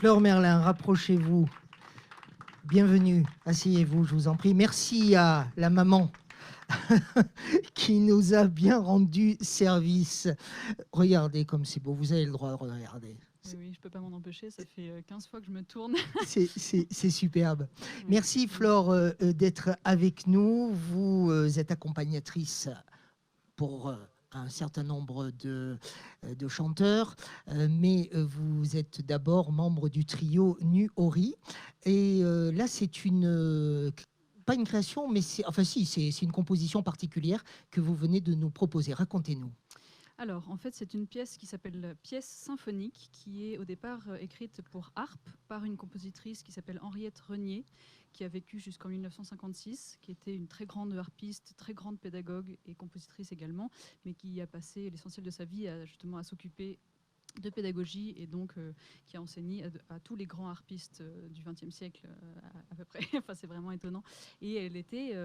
Fleur Merlin, rapprochez-vous. Bienvenue, asseyez-vous, je vous en prie. Merci à la maman qui nous a bien rendu service. Regardez comme c'est beau, vous avez le droit de regarder. Oui, je ne peux pas m'en empêcher, ça fait 15 fois que je me tourne. C'est superbe. Oui. Merci Flore d'être avec nous. Vous êtes accompagnatrice pour un certain nombre de chanteurs, mais vous êtes d'abord membre du trio Nu Ori. Et là, c'est pas une création, mais enfin si, c'est une composition particulière que vous venez de nous proposer. Racontez-nous. Alors, en fait, c'est une pièce qui s'appelle Pièce symphonique, qui est au départ écrite pour harpe par une compositrice qui s'appelle Henriette Renier, qui a vécu jusqu'en 1956, qui était une très grande harpiste, très grande pédagogue et compositrice également, mais qui a passé l'essentiel de sa vie justement à s'occuper de pédagogie et donc qui a enseigné à tous les grands harpistes du XXe siècle à peu près. Enfin, c'est vraiment étonnant. Et elle était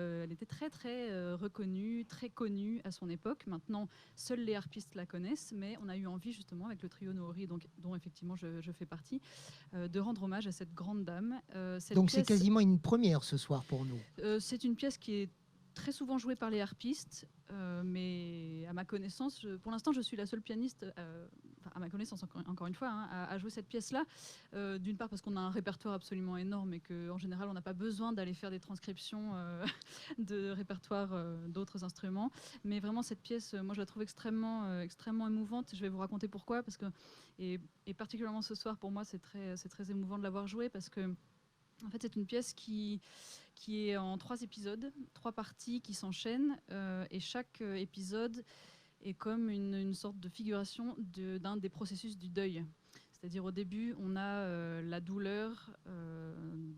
très très reconnue, très connue à son époque. Maintenant, seuls les harpistes la connaissent, mais on a eu envie justement avec le trio Noori, dont effectivement je fais partie, de rendre hommage à cette grande dame. Donc c'est quasiment une première ce soir pour nous. C'est une pièce qui est très souvent jouée par les harpistes, mais à ma connaissance, pour l'instant, je suis la seule pianiste, à ma connaissance, encore une fois, hein, à jouer cette pièce-là. D'une part parce qu'on a un répertoire absolument énorme et qu'en général, on n'a pas besoin d'aller faire des transcriptions de répertoire d'autres instruments. Mais vraiment, cette pièce, moi, je la trouve extrêmement émouvante. Je vais vous raconter pourquoi. Et particulièrement ce soir, pour moi, c'est très émouvant de l'avoir jouée parce que en fait, c'est une pièce qui est en 3 épisodes, 3 parties qui s'enchaînent, et chaque épisode est comme une sorte de figuration d'un des processus du deuil. C'est-à-dire au début, on a la douleur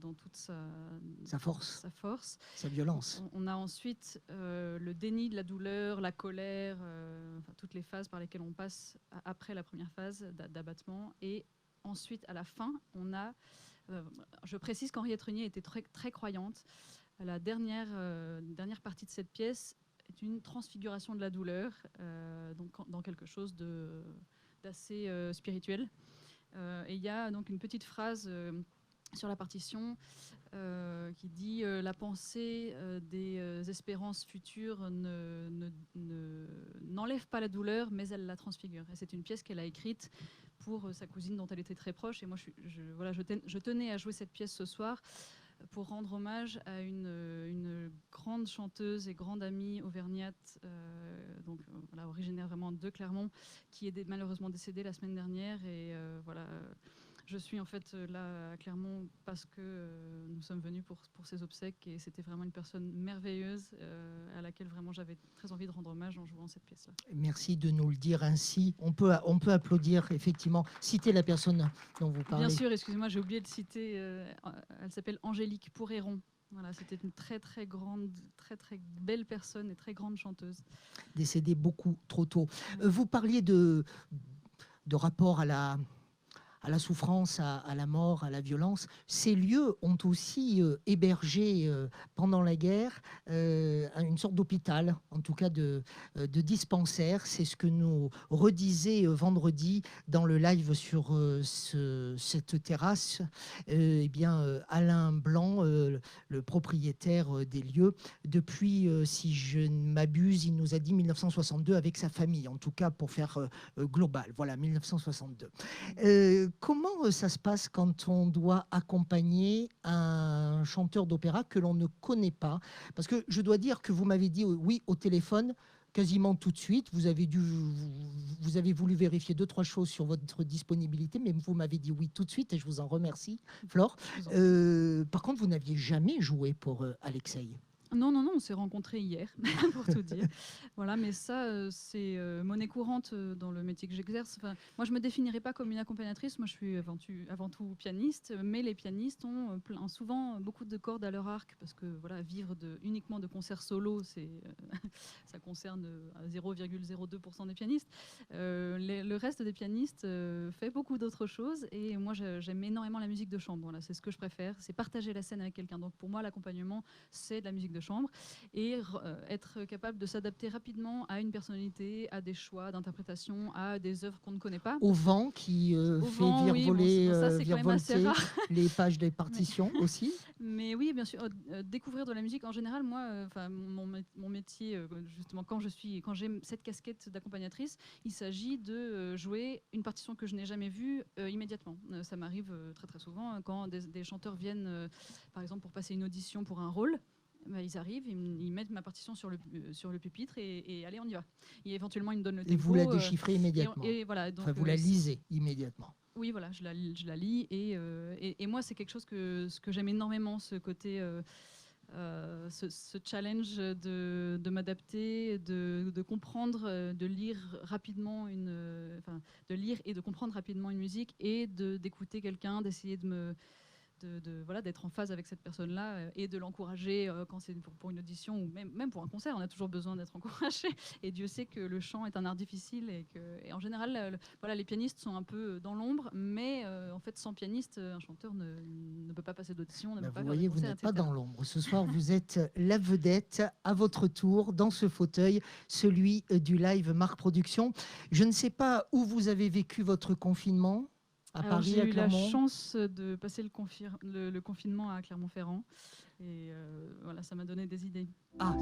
dans toute sa force, sa violence. On a ensuite le déni de la douleur, la colère, enfin, toutes les phases par lesquelles on passe après la première phase d'abattement. Et ensuite, à la fin, on a je précise qu'Henriette Renier était très, très croyante. La dernière partie de cette pièce est une transfiguration de la douleur, donc dans quelque chose d'assez spirituel. Et il y a donc une petite phrase sur la partition qui dit la pensée des espérances futures n'enlève pas la douleur, mais elle la transfigure. Et c'est une pièce qu'elle a écrite pour sa cousine dont elle était très proche. Et moi, je tenais à jouer cette pièce ce soir pour rendre hommage à une grande chanteuse et grande amie auvergnate, voilà, originaire vraiment de Clermont, qui est malheureusement décédée la semaine dernière. Et voilà, je suis en fait là à Clermont parce que nous sommes venus pour ses obsèques et c'était vraiment une personne merveilleuse à laquelle vraiment j'avais très envie de rendre hommage en jouant cette pièce-là. Merci de nous le dire ainsi. On peut applaudir, effectivement. Citer la personne dont vous parlez. Bien sûr, excusez-moi, j'ai oublié de citer, elle s'appelle Angélique Pouréron. Voilà, c'était une très très grande, très très belle personne et très grande chanteuse. Décédée beaucoup trop tôt. Vous parliez de rapport à la souffrance, à la mort, à la violence. Ces lieux ont aussi hébergé pendant la guerre une sorte d'hôpital, en tout cas de dispensaire. C'est ce que nous redisait vendredi dans le live sur cette terrasse. Alain Blanc, le propriétaire des lieux, depuis, si je ne m'abuse, il nous a dit 1962 avec sa famille, en tout cas pour faire global. Voilà, 1962. Comment ça se passe quand on doit accompagner un chanteur d'opéra que l'on ne connaît pas? Parce que je dois dire que vous m'avez dit oui au téléphone quasiment tout de suite. Vous avez voulu vérifier 2-3 choses sur votre disponibilité, mais vous m'avez dit oui tout de suite et je vous en remercie, Flore. Par contre, vous n'aviez jamais joué pour Alexeï. Non, on s'est rencontrés hier, pour tout dire. Voilà, mais ça, c'est monnaie courante dans le métier que j'exerce. Enfin, moi, je ne me définirais pas comme une accompagnatrice. Moi, je suis avant tout pianiste, mais les pianistes ont souvent beaucoup de cordes à leur arc, parce que voilà, vivre uniquement de concerts solo, ça concerne 0,02% des pianistes. Le reste des pianistes fait beaucoup d'autres choses, et moi, j'aime énormément la musique de chambre. Voilà, c'est ce que je préfère, c'est partager la scène avec quelqu'un. Donc, pour moi, l'accompagnement, c'est de la musique de de chambre, et être capable de s'adapter rapidement à une personnalité, à des choix d'interprétation, à des œuvres qu'on ne connaît pas. Au vent qui fait vent, oui, virevoler, bon, ça c'est quand même assez virevolter rare. les pages des partitions aussi. Mais oui, bien sûr, découvrir de la musique en général, moi, mon métier, justement, quand j'ai cette casquette d'accompagnatrice, il s'agit de jouer une partition que je n'ai jamais vue immédiatement. Ça m'arrive très très souvent quand des chanteurs viennent, par exemple, pour passer une audition pour un rôle. Bah, ils arrivent, ils mettent ma partition sur le pupitre et allez, on y va. Et éventuellement, ils me donnent le tempo. Et vous la déchiffrez immédiatement. Et voilà, donc, Enfin, vous la lisez immédiatement. Oui, voilà, je la lis et moi, c'est quelque chose que j'aime énormément, ce côté, ce challenge de m'adapter, de comprendre, de lire rapidement de lire et de comprendre rapidement une musique et d'écouter quelqu'un, d'essayer voilà, d'être en phase avec cette personne-là et de l'encourager quand c'est pour une audition ou même pour un concert. On a toujours besoin d'être encouragé. Et Dieu sait que le chant est un art difficile et en général, voilà, les pianistes sont un peu dans l'ombre, mais en fait, sans pianiste, un chanteur ne peut pas passer d'audition, ne peut pas Vous faire voyez, de vous concert, n'êtes pas etc. dans l'ombre. Ce soir, vous êtes la vedette à votre tour dans ce fauteuil, celui du live Marc Productions. Je ne sais pas où vous avez vécu votre confinement. À Alors, Paris, j'ai à eu la Clermont. chance de passer le confinement à Clermont-Ferrand. Et voilà, ça m'a donné des idées. Ah,